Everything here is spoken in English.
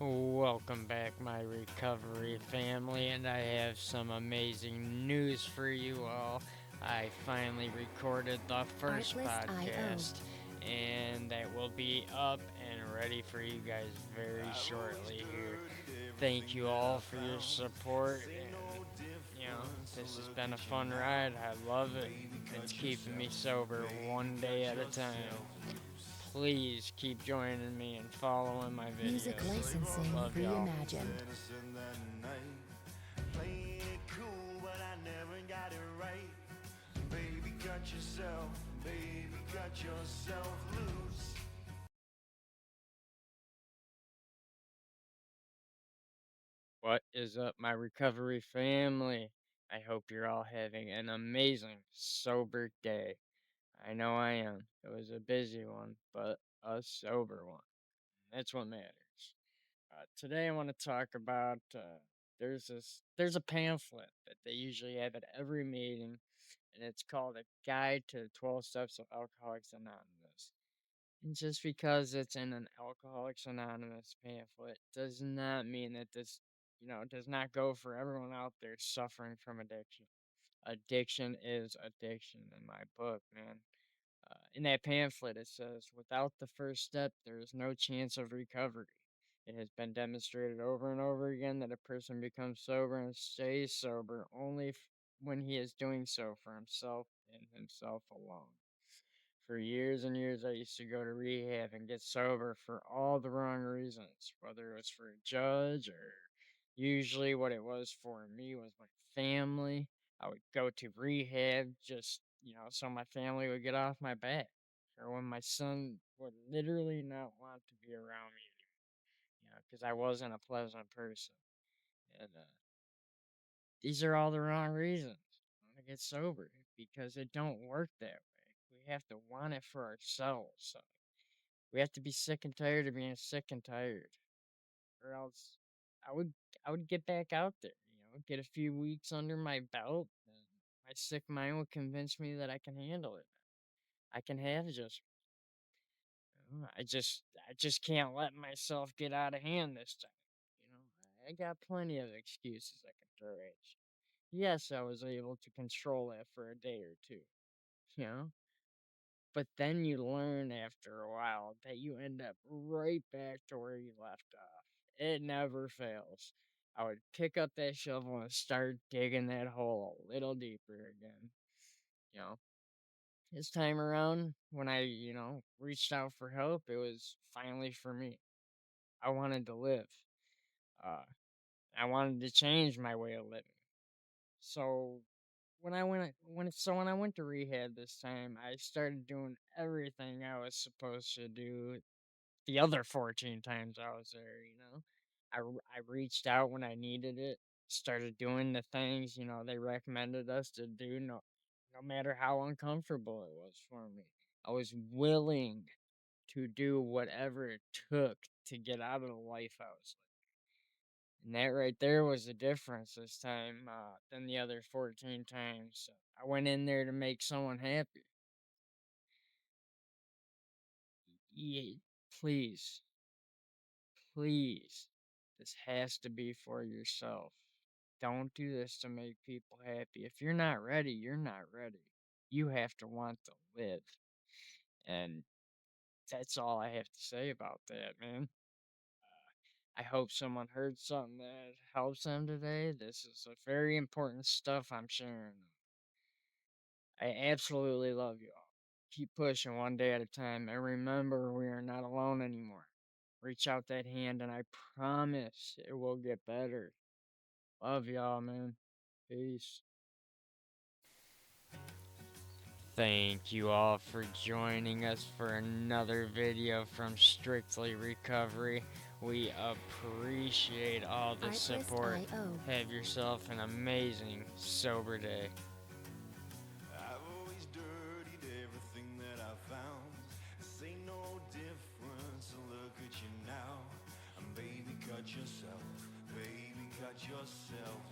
Welcome back, my recovery family, and I have some amazing news for you all. I finally recorded the first Artlist.io. podcast, and that will be up and ready for you guys very shortly here. Thank you all for your support, and this has been a fun ride. I love it. It's keeping me sober one day at a time. Please keep joining me and following my Music videos. licensing Love y'all. reimagined. What is up, my recovery family? I hope you're all having an amazing, sober day. I know I am. It was a busy one, but a sober one. That's what matters. Today, I want to talk about there's a pamphlet that they usually have at every meeting, and it's called A Guide to the 12 Steps of Alcoholics Anonymous. And just because it's in an Alcoholics Anonymous pamphlet does not mean that this does not go for everyone out there suffering from addiction. Addiction is addiction in my book, man. In that pamphlet, it says, without the first step, there is no chance of recovery. It has been demonstrated over and over again that a person becomes sober and stays sober only when he is doing so for himself and himself alone. For years and years, I used to go to rehab and get sober for all the wrong reasons, whether it was for a judge or usually what it was for me was my family. I would go to rehab just so my family would get off my back. Or when my son would literally not want to be around me anymore, because I wasn't a pleasant person. And these are all the wrong reasons to get sober because it don't work that way. We have to want it for ourselves. So we have to be sick and tired of being sick and tired, or else I would I would get back out there, get a few weeks under my belt, and my sick mind will convince me that I can handle it. I can have just. I just can't let myself get out of hand this time. I got plenty of excuses I can throw at you. Yes, I was able to control it for a day or two, you know? But then you learn after a while that you end up right back to where you left off. It never fails. I would pick up that shovel and start digging that hole a little deeper again. You know, this time around, when I reached out for help, it was finally for me. I wanted to live. Uh, I wanted to change my way of living. So when I went to rehab this time, I started doing everything I was supposed to do the other 14 times I was there. I reached out when I needed it, started doing the things they recommended us to do, no matter how uncomfortable it was for me. I was willing to do whatever it took to get out of the life I was living. And that right there was the difference this time than the other 14 times. I went in there to make someone happy. Yeah, please, please, this has to be for yourself. Don't do this to make people happy. If you're not ready, you're not ready. You have to want to live. And that's all I have to say about that, man. I hope someone heard something that helps them today. This is a very important stuff I'm sharing. I absolutely love you all. Keep pushing one day at a time, and remember, we are not alone anymore. Reach out that hand, and I promise it will get better. Love y'all, man. Peace. Thank you all for joining us for another video from Strictly Recovery. We appreciate all the support. Artlist.io. Have yourself an amazing, sober day. I've always dirtied everything that I found. This ain't no difference. Look at you now. And baby, cut yourself. Baby, cut yourself.